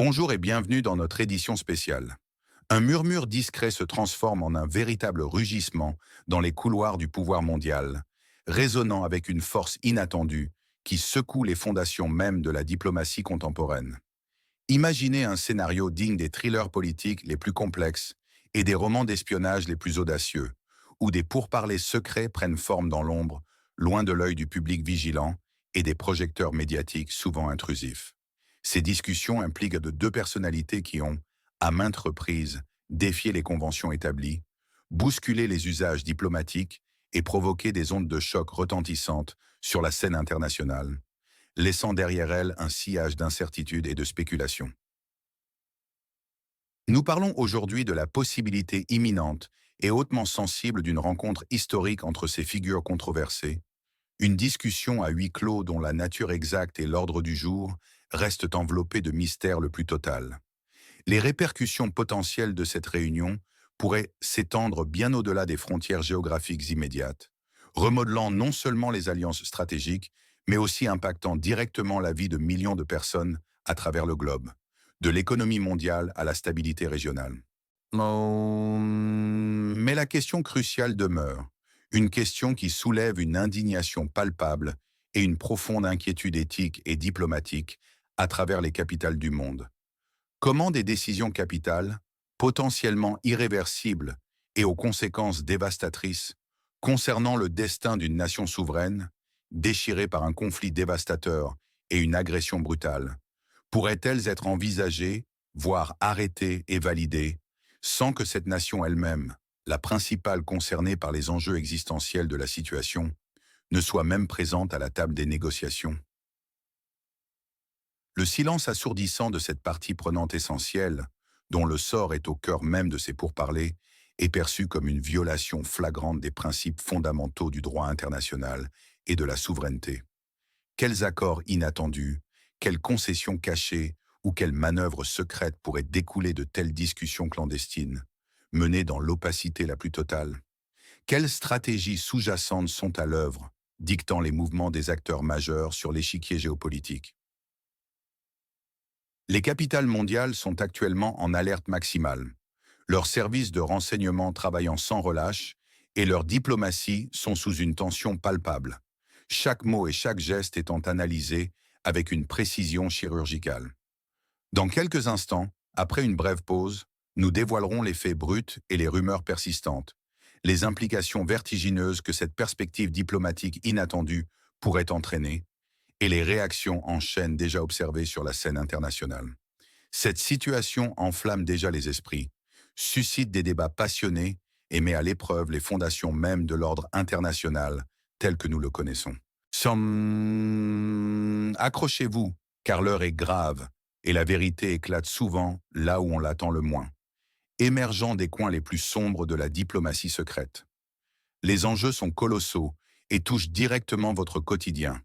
Bonjour et bienvenue dans notre édition spéciale. Un murmure discret se transforme en un véritable rugissement dans les couloirs du pouvoir mondial, résonnant avec une force inattendue qui secoue les fondations mêmes de la diplomatie contemporaine. Imaginez un scénario digne des thrillers politiques les plus complexes et des romans d'espionnage les plus audacieux, où des pourparlers secrets prennent forme dans l'ombre, loin de l'œil du public vigilant et des projecteurs médiatiques souvent intrusifs. Ces discussions impliquent de deux personnalités qui ont, à maintes reprises, défié les conventions établies, bousculé les usages diplomatiques et provoqué des ondes de choc retentissantes sur la scène internationale, laissant derrière elles un sillage d'incertitude et de spéculation. Nous parlons aujourd'hui de la possibilité imminente et hautement sensible d'une rencontre historique entre ces figures controversées, une discussion à huis clos dont la nature exacte et l'ordre du jour restent enveloppés de mystère le plus total. Les répercussions potentielles de cette réunion pourraient s'étendre bien au-delà des frontières géographiques immédiates, remodelant non seulement les alliances stratégiques, mais aussi impactant directement la vie de millions de personnes à travers le globe, de l'économie mondiale à la stabilité régionale. Mais la question cruciale demeure, une question qui soulève une indignation palpable et une profonde inquiétude éthique et diplomatique à travers les capitales du monde. Comment des décisions capitales, potentiellement irréversibles et aux conséquences dévastatrices, concernant le destin d'une nation souveraine, déchirée par un conflit dévastateur et une agression brutale, pourraient-elles être envisagées, voire arrêtées et validées, sans que cette nation elle-même, la principale concernée par les enjeux existentiels de la situation, ne soit même présente à la table des négociations? Le silence assourdissant de cette partie prenante essentielle, dont le sort est au cœur même de ces pourparlers, est perçu comme une violation flagrante des principes fondamentaux du droit international et de la souveraineté. Quels accords inattendus, quelles concessions cachées ou quelles manœuvres secrètes pourraient découler de telles discussions clandestines, menées dans l'opacité la plus totale? Quelles stratégies sous-jacentes sont à l'œuvre, dictant les mouvements des acteurs majeurs sur l'échiquier géopolitique? Les capitales mondiales sont actuellement en alerte maximale. Leurs services de renseignement travaillant sans relâche et leur diplomatie sont sous une tension palpable. Chaque mot et chaque geste étant analysés avec une précision chirurgicale. Dans quelques instants, après une brève pause, nous dévoilerons les faits bruts et les rumeurs persistantes, les implications vertigineuses que cette perspective diplomatique inattendue pourrait entraîner, et les réactions en chaîne déjà observées sur la scène internationale. Cette situation enflamme déjà les esprits, suscite des débats passionnés et met à l'épreuve les fondations mêmes de l'ordre international tel que nous le connaissons. Accrochez-vous, car l'heure est grave et la vérité éclate souvent là où on l'attend le moins, émergeant des coins les plus sombres de la diplomatie secrète. Les enjeux sont colossaux et touchent directement votre quotidien,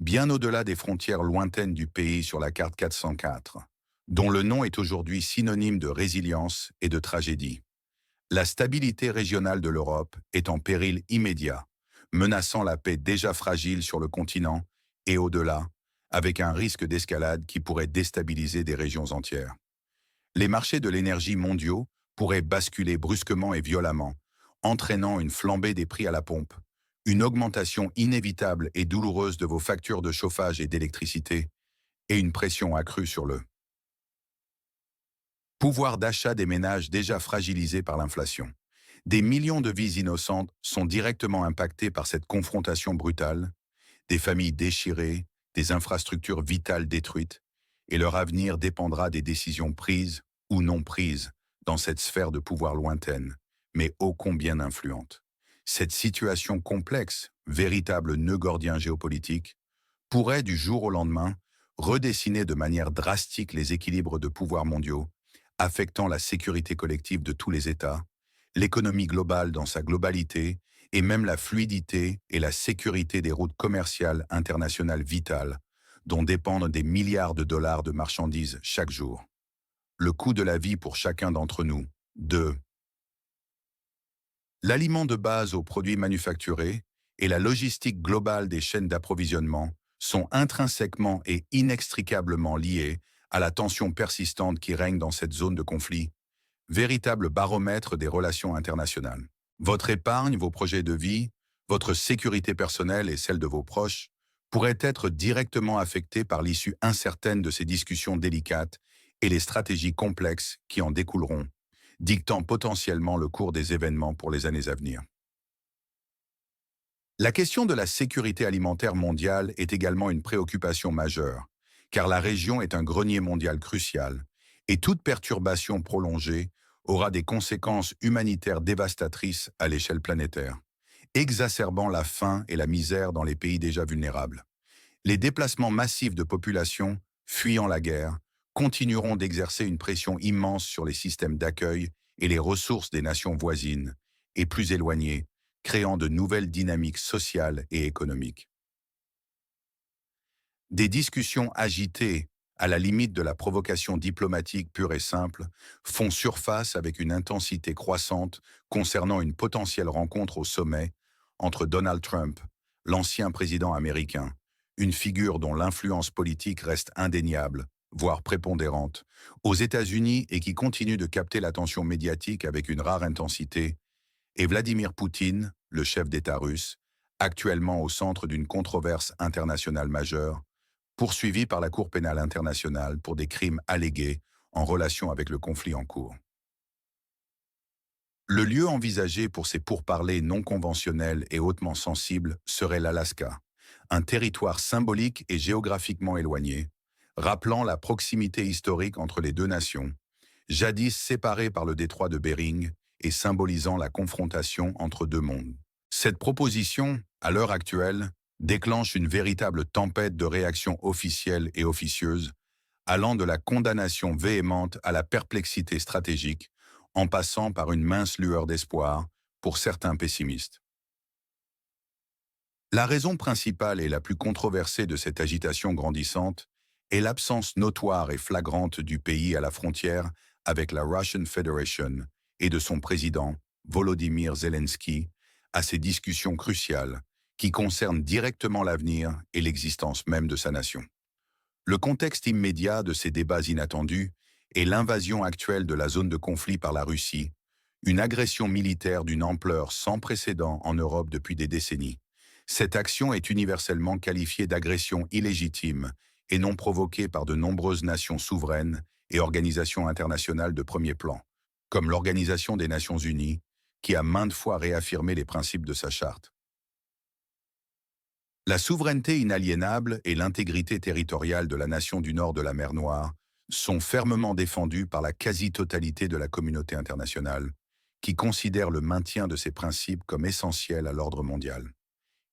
bien au-delà des frontières lointaines du pays sur la carte 404, dont le nom est aujourd'hui synonyme de résilience et de tragédie. La stabilité régionale de l'Europe est en péril immédiat, menaçant la paix déjà fragile sur le continent et au-delà, avec un risque d'escalade qui pourrait déstabiliser des régions entières. Les marchés de l'énergie mondiaux pourraient basculer brusquement et violemment, entraînant une flambée des prix à la pompe, une augmentation inévitable et douloureuse de vos factures de chauffage et d'électricité, et une pression accrue sur le pouvoir d'achat des ménages déjà fragilisés par l'inflation. Des millions de vies innocentes sont directement impactées par cette confrontation brutale, des familles déchirées, des infrastructures vitales détruites, et leur avenir dépendra des décisions prises ou non prises dans cette sphère de pouvoir lointaine, mais ô combien influente. Cette situation complexe, véritable nœud gordien géopolitique, pourrait du jour au lendemain redessiner de manière drastique les équilibres de pouvoir mondiaux, affectant la sécurité collective de tous les États, l'économie globale dans sa globalité et même la fluidité et la sécurité des routes commerciales internationales vitales, dont dépendent des milliards de dollars de marchandises chaque jour. Le coût de la vie pour chacun d'entre nous, de l'aliment de base aux produits manufacturés et la logistique globale des chaînes d'approvisionnement sont intrinsèquement et inextricablement liés à la tension persistante qui règne dans cette zone de conflit, véritable baromètre des relations internationales. Votre épargne, vos projets de vie, votre sécurité personnelle et celle de vos proches pourraient être directement affectés par l'issue incertaine de ces discussions délicates et les stratégies complexes qui en découleront, dictant potentiellement le cours des événements pour les années à venir. La question de la sécurité alimentaire mondiale est également une préoccupation majeure, car la région est un grenier mondial crucial, et toute perturbation prolongée aura des conséquences humanitaires dévastatrices à l'échelle planétaire, exacerbant la faim et la misère dans les pays déjà vulnérables. Les déplacements massifs de populations, fuyant la guerre, continueront d'exercer une pression immense sur les systèmes d'accueil et les ressources des nations voisines, et plus éloignées, créant de nouvelles dynamiques sociales et économiques. Des discussions agitées, à la limite de la provocation diplomatique pure et simple, font surface avec une intensité croissante concernant une potentielle rencontre au sommet entre Donald Trump, l'ancien président américain, une figure dont l'influence politique reste indéniable, voire prépondérante, aux États-Unis et qui continue de capter l'attention médiatique avec une rare intensité, et Vladimir Poutine, le chef d'État russe, actuellement au centre d'une controverse internationale majeure, poursuivi par la Cour pénale internationale pour des crimes allégués en relation avec le conflit en cours. Le lieu envisagé pour ces pourparlers non conventionnels et hautement sensibles serait l'Alaska, un territoire symbolique et géographiquement éloigné, rappelant la proximité historique entre les deux nations, jadis séparées par le détroit de Bering et symbolisant la confrontation entre deux mondes. Cette proposition, à l'heure actuelle, déclenche une véritable tempête de réactions officielles et officieuses, allant de la condamnation véhémente à la perplexité stratégique, en passant par une mince lueur d'espoir pour certains pessimistes. La raison principale et la plus controversée de cette agitation grandissante est l'absence notoire et flagrante du pays à la frontière avec la Russian Federation et de son président, Volodymyr Zelensky, à ces discussions cruciales qui concernent directement l'avenir et l'existence même de sa nation. Le contexte immédiat de ces débats inattendus est l'invasion actuelle de la zone de conflit par la Russie, une agression militaire d'une ampleur sans précédent en Europe depuis des décennies. Cette action est universellement qualifiée d'agression illégitime et non provoquée par de nombreuses nations souveraines et organisations internationales de premier plan, comme l'Organisation des Nations Unies, qui a maintes fois réaffirmé les principes de sa charte. La souveraineté inaliénable et l'intégrité territoriale de la nation du nord de la mer Noire sont fermement défendues par la quasi-totalité de la communauté internationale, qui considère le maintien de ces principes comme essentiel à l'ordre mondial.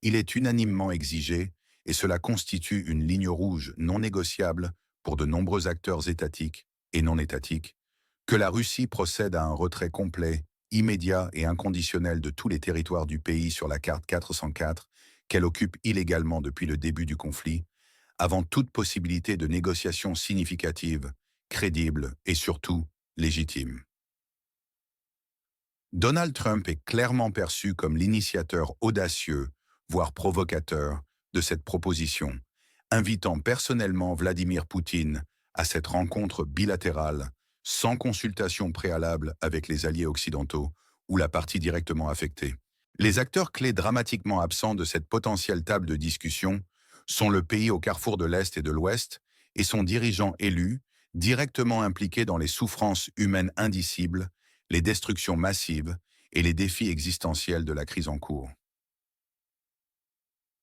Il est unanimement exigé, et cela constitue une ligne rouge non négociable pour de nombreux acteurs étatiques et non étatiques, que la Russie procède à un retrait complet, immédiat et inconditionnel de tous les territoires du pays sur la carte 404 qu'elle occupe illégalement depuis le début du conflit, avant toute possibilité de négociation significative, crédible et surtout légitime. Donald Trump est clairement perçu comme l'initiateur audacieux, voire provocateur, de cette proposition, invitant personnellement Vladimir Poutine à cette rencontre bilatérale, sans consultation préalable avec les alliés occidentaux ou la partie directement affectée. Les acteurs clés dramatiquement absents de cette potentielle table de discussion sont le pays au carrefour de l'Est et de l'Ouest et son dirigeant élu, directement impliqué dans les souffrances humaines indicibles, les destructions massives et les défis existentiels de la crise en cours.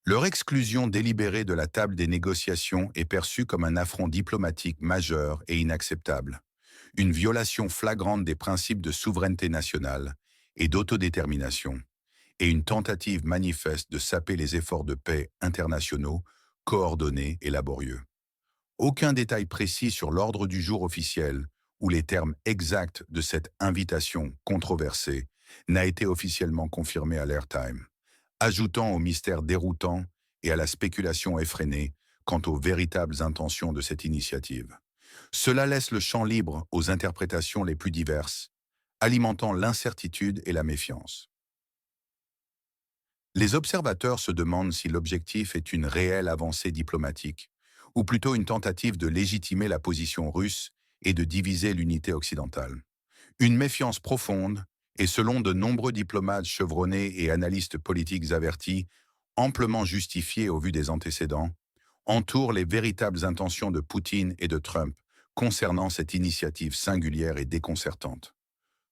Leur exclusion délibérée de la table des négociations est perçue comme un affront diplomatique majeur et inacceptable, une violation flagrante des principes de souveraineté nationale et d'autodétermination, et une tentative manifeste de saper les efforts de paix internationaux, coordonnés et laborieux. Aucun détail précis sur l'ordre du jour officiel ou les termes exacts de cette invitation controversée n'a été officiellement confirmé à l'Airtime, ajoutant au mystère déroutant et à la spéculation effrénée quant aux véritables intentions de cette initiative. Cela laisse le champ libre aux interprétations les plus diverses, alimentant l'incertitude et la méfiance. Les observateurs se demandent si l'objectif est une réelle avancée diplomatique ou plutôt une tentative de légitimer la position russe et de diviser l'unité occidentale. Une méfiance profonde, et selon de nombreux diplomates chevronnés et analystes politiques avertis, amplement justifiée au vu des antécédents, entoure les véritables intentions de Poutine et de Trump concernant cette initiative singulière et déconcertante.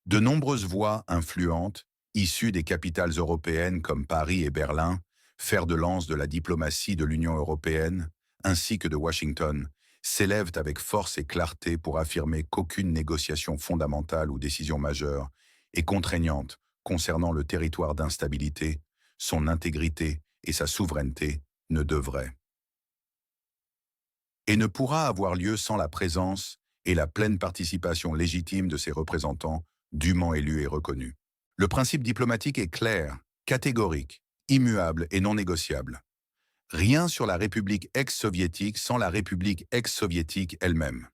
De nombreuses voix influentes, issues des capitales européennes comme Paris et Berlin, fer de lance de la diplomatie de l'Union européenne, ainsi que de Washington, s'élèvent avec force et clarté pour affirmer qu'aucune négociation fondamentale ou décision majeure est contraignante concernant le territoire d'instabilité, son intégrité et sa souveraineté ne devrait et ne pourra avoir lieu sans la présence et la pleine participation légitime de ses représentants, dûment élus et reconnus. Le principe diplomatique est clair, catégorique, immuable et non négociable. Rien sur la République ex-soviétique sans la République ex-soviétique elle-même.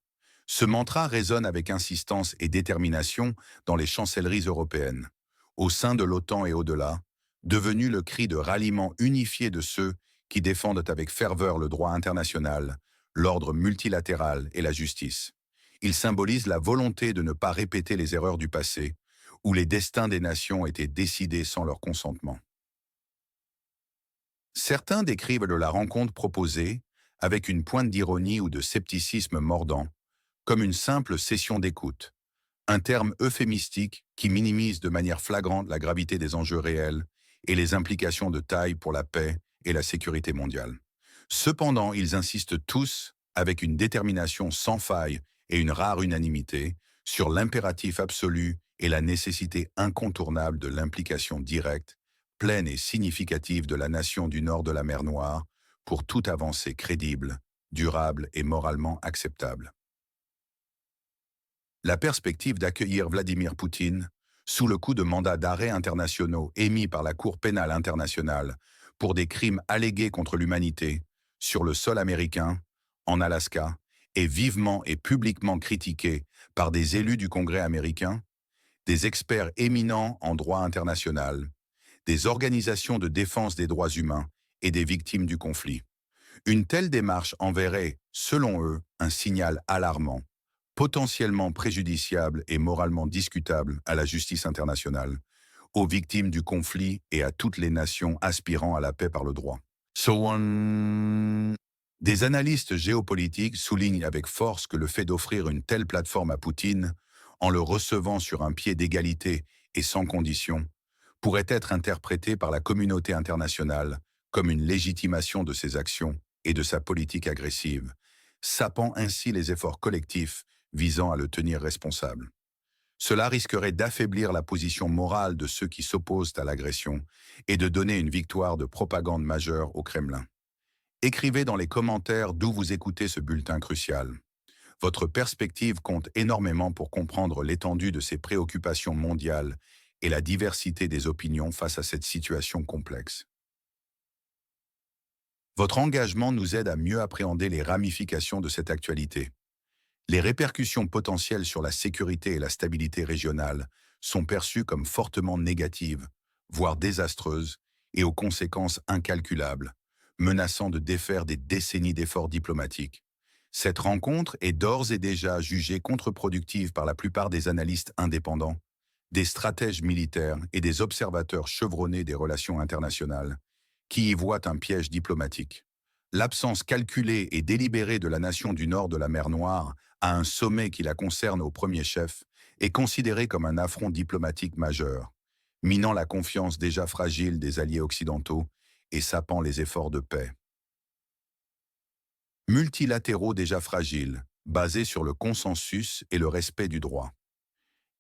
Ce mantra résonne avec insistance et détermination dans les chancelleries européennes, au sein de l'OTAN et au-delà, devenu le cri de ralliement unifié de ceux qui défendent avec ferveur le droit international, l'ordre multilatéral et la justice. Il symbolise la volonté de ne pas répéter les erreurs du passé, où les destins des nations étaient décidés sans leur consentement. Certains décrivent la rencontre proposée, avec une pointe d'ironie ou de scepticisme mordant, comme une simple session d'écoute, un terme euphémistique qui minimise de manière flagrante la gravité des enjeux réels et les implications de taille pour la paix et la sécurité mondiale. Cependant, ils insistent tous, avec une détermination sans faille et une rare unanimité, sur l'impératif absolu et la nécessité incontournable de l'implication directe, pleine et significative de la nation du nord de la mer Noire pour toute avancée crédible, durable et moralement acceptable. La perspective d'accueillir Vladimir Poutine, sous le coup de mandats d'arrêt internationaux émis par la Cour pénale internationale pour des crimes allégués contre l'humanité, sur le sol américain, en Alaska, est vivement et publiquement critiquée par des élus du Congrès américain, des experts éminents en droit international, des organisations de défense des droits humains et des victimes du conflit. Une telle démarche enverrait, selon eux, un signal alarmant, potentiellement préjudiciable et moralement discutable à la justice internationale, aux victimes du conflit et à toutes les nations aspirant à la paix par le droit. Des analystes géopolitiques soulignent avec force que le fait d'offrir une telle plateforme à Poutine, en le recevant sur un pied d'égalité et sans condition, pourrait être interprété par la communauté internationale comme une légitimation de ses actions et de sa politique agressive, sapant ainsi les efforts collectifs visant à le tenir responsable. Cela risquerait d'affaiblir la position morale de ceux qui s'opposent à l'agression et de donner une victoire de propagande majeure au Kremlin. Écrivez dans les commentaires d'où vous écoutez ce bulletin crucial. Votre perspective compte énormément pour comprendre l'étendue de ces préoccupations mondiales et la diversité des opinions face à cette situation complexe. Votre engagement nous aide à mieux appréhender les ramifications de cette actualité. Les répercussions potentielles sur la sécurité et la stabilité régionale sont perçues comme fortement négatives, voire désastreuses, et aux conséquences incalculables, menaçant de défaire des décennies d'efforts diplomatiques. Cette rencontre est d'ores et déjà jugée contre-productive par la plupart des analystes indépendants, des stratèges militaires et des observateurs chevronnés des relations internationales, qui y voient un piège diplomatique. L'absence calculée et délibérée de la nation du nord de la mer Noire à un sommet qui la concerne au premier chef est considérée comme un affront diplomatique majeur, minant la confiance déjà fragile des alliés occidentaux et sapant les efforts de paix. Multilatéraux déjà fragiles, basés sur le consensus et le respect du droit.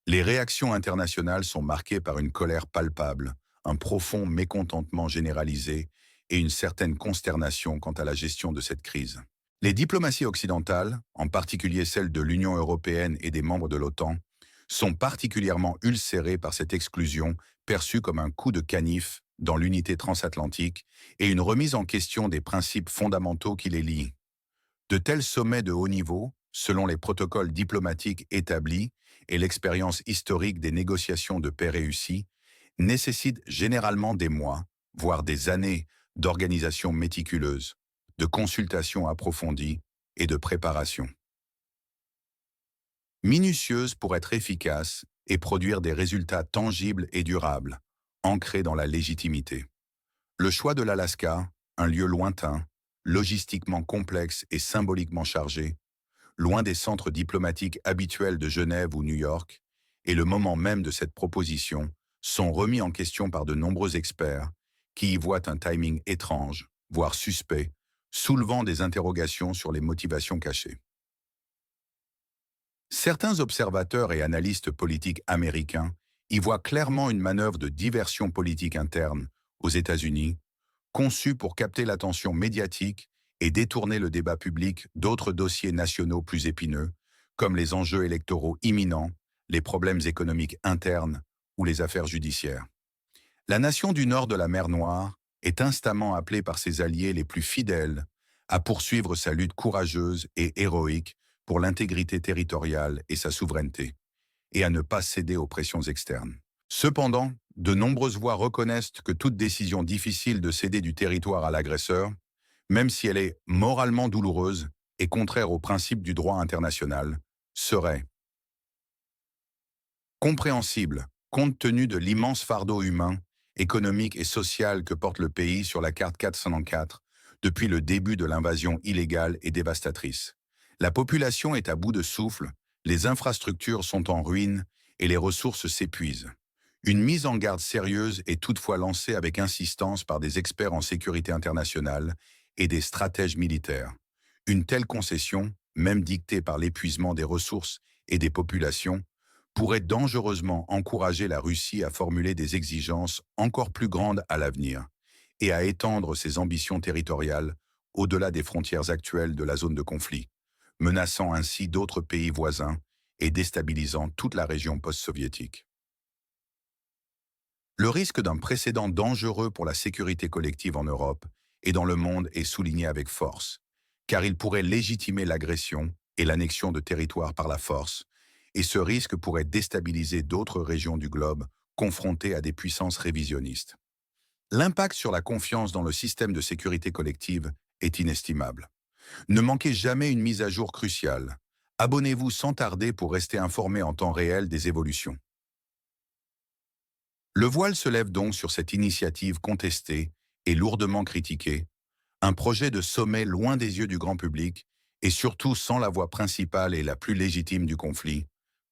Les réactions internationales sont marquées par une colère palpable, un profond mécontentement généralisé et une certaine consternation quant à la gestion de cette crise. Les diplomaties occidentales, en particulier celles de l'Union européenne et des membres de l'OTAN, sont particulièrement ulcérées par cette exclusion perçue comme un coup de canif dans l'unité transatlantique et une remise en question des principes fondamentaux qui les lient. De tels sommets de haut niveau, selon les protocoles diplomatiques établis et l'expérience historique des négociations de paix réussies, nécessitent généralement des mois, voire des années, d'organisation méticuleuse, de consultation approfondie et de préparation. Minutieuse pour être efficace et produire des résultats tangibles et durables, ancrés dans la légitimité. Le choix de l'Alaska, un lieu lointain, logistiquement complexe et symboliquement chargé, loin des centres diplomatiques habituels de Genève ou New York, et le moment même de cette proposition, sont remis en question par de nombreux experts qui y voient un timing étrange, voire suspect, soulevant des interrogations sur les motivations cachées. Certains observateurs et analystes politiques américains y voient clairement une manœuvre de diversion politique interne aux États-Unis, conçue pour capter l'attention médiatique et détourner le débat public d'autres dossiers nationaux plus épineux, comme les enjeux électoraux imminents, les problèmes économiques internes ou les affaires judiciaires. La nation du nord de la mer Noire est instamment appelée par ses alliés les plus fidèles à poursuivre sa lutte courageuse et héroïque pour l'intégrité territoriale et sa souveraineté, et à ne pas céder aux pressions externes. Cependant, de nombreuses voix reconnaissent que toute décision difficile de céder du territoire à l'agresseur, même si elle est moralement douloureuse et contraire aux principes du droit international, serait compréhensible compte tenu de l'immense fardeau humain, économique et social que porte le pays sur la carte 404 depuis le début de l'invasion illégale et dévastatrice. La population est à bout de souffle, les infrastructures sont en ruine et les ressources s'épuisent. Une mise en garde sérieuse est toutefois lancée avec insistance par des experts en sécurité internationale et des stratèges militaires. Une telle concession, même dictée par l'épuisement des ressources et des populations, pourrait dangereusement encourager la Russie à formuler des exigences encore plus grandes à l'avenir et à étendre ses ambitions territoriales au-delà des frontières actuelles de la zone de conflit, menaçant ainsi d'autres pays voisins et déstabilisant toute la région post-soviétique. Le risque d'un précédent dangereux pour la sécurité collective en Europe et dans le monde est souligné avec force, car il pourrait légitimer l'agression et l'annexion de territoires par la force, et ce risque pourrait déstabiliser d'autres régions du globe confrontées à des puissances révisionnistes. L'impact sur la confiance dans le système de sécurité collective est inestimable. Ne manquez jamais une mise à jour cruciale. Abonnez-vous sans tarder pour rester informé en temps réel des évolutions. Le voile se lève donc sur cette initiative contestée et lourdement critiquée, un projet de sommet loin des yeux du grand public et surtout sans la voix principale et la plus légitime du conflit,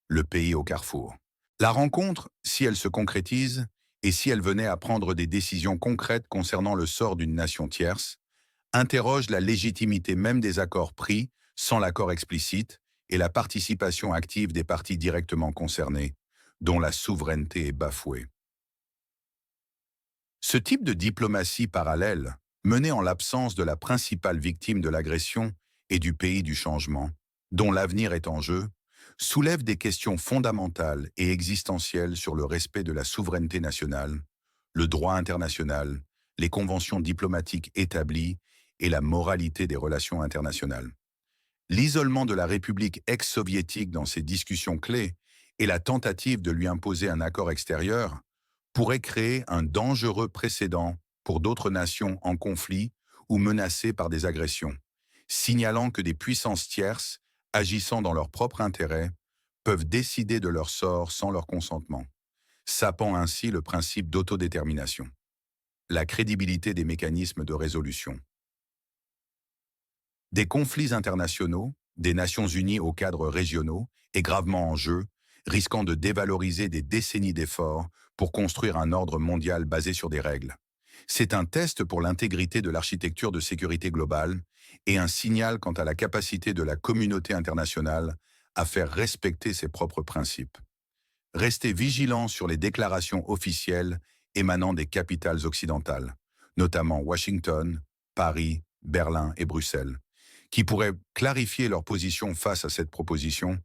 le pays au carrefour. La rencontre, si elle se concrétise, et si elle venait à prendre des décisions concrètes concernant le sort d'une nation tierce, interroge la légitimité même des accords pris sans l'accord explicite et la participation active des parties directement concernées, dont la souveraineté est bafouée. Ce type de diplomatie parallèle, menée en l'absence de la principale victime de l'agression et du pays du changement, dont l'avenir est en jeu, soulève des questions fondamentales et existentielles sur le respect de la souveraineté nationale, le droit international, les conventions diplomatiques établies et la moralité des relations internationales. L'isolement de la République ex-soviétique dans ces discussions clés et la tentative de lui imposer un accord extérieur pourrait créer un dangereux précédent pour d'autres nations en conflit ou menacées par des agressions, signalant que des puissances tierces, agissant dans leur propre intérêt, peuvent décider de leur sort sans leur consentement, sapant ainsi le principe d'autodétermination. La crédibilité des mécanismes de résolution. Des conflits internationaux, des Nations Unies aux cadres régionaux, est gravement en jeu, risquant de dévaloriser des décennies d'efforts pour construire un ordre mondial basé sur des règles. C'est un test pour l'intégrité de l'architecture de sécurité globale et un signal quant à la capacité de la communauté internationale à faire respecter ses propres principes. Restez vigilants sur les déclarations officielles émanant des capitales occidentales, notamment Washington, Paris, Berlin et Bruxelles, qui pourraient clarifier leur position face à cette proposition,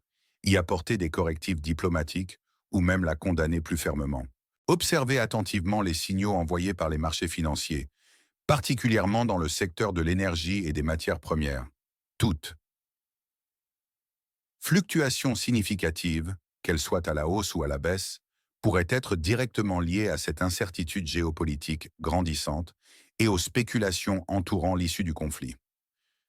y apporter des correctifs diplomatiques ou même la condamner plus fermement. Observez attentivement les signaux envoyés par les marchés financiers, particulièrement dans le secteur de l'énergie et des matières premières. Toutes fluctuations significatives, qu'elles soient à la hausse ou à la baisse, pourraient être directement liées à cette incertitude géopolitique grandissante et aux spéculations entourant l'issue du conflit.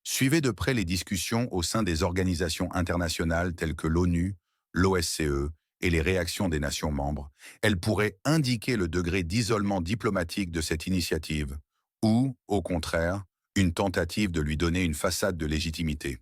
Suivez de près les discussions au sein des organisations internationales telles que l'ONU, l'OSCE et les réactions des nations membres. Elles pourraient indiquer le degré d'isolement diplomatique de cette initiative ou, au contraire, une tentative de lui donner une façade de légitimité.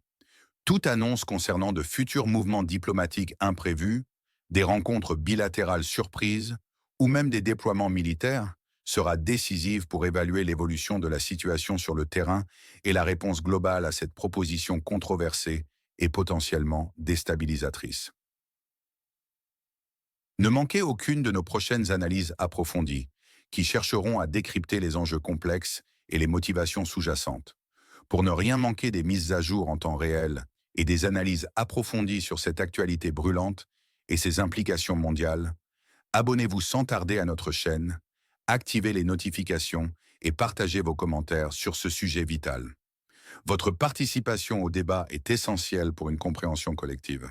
Toute annonce concernant de futurs mouvements diplomatiques imprévus, des rencontres bilatérales surprises ou même des déploiements militaires sera décisive pour évaluer l'évolution de la situation sur le terrain et la réponse globale à cette proposition controversée et potentiellement déstabilisatrice. Ne manquez aucune de nos prochaines analyses approfondies, qui chercheront à décrypter les enjeux complexes et les motivations sous-jacentes. Pour ne rien manquer des mises à jour en temps réel et des analyses approfondies sur cette actualité brûlante et ses implications mondiales, abonnez-vous sans tarder à notre chaîne, activez les notifications et partagez vos commentaires sur ce sujet vital. Votre participation au débat est essentielle pour une compréhension collective.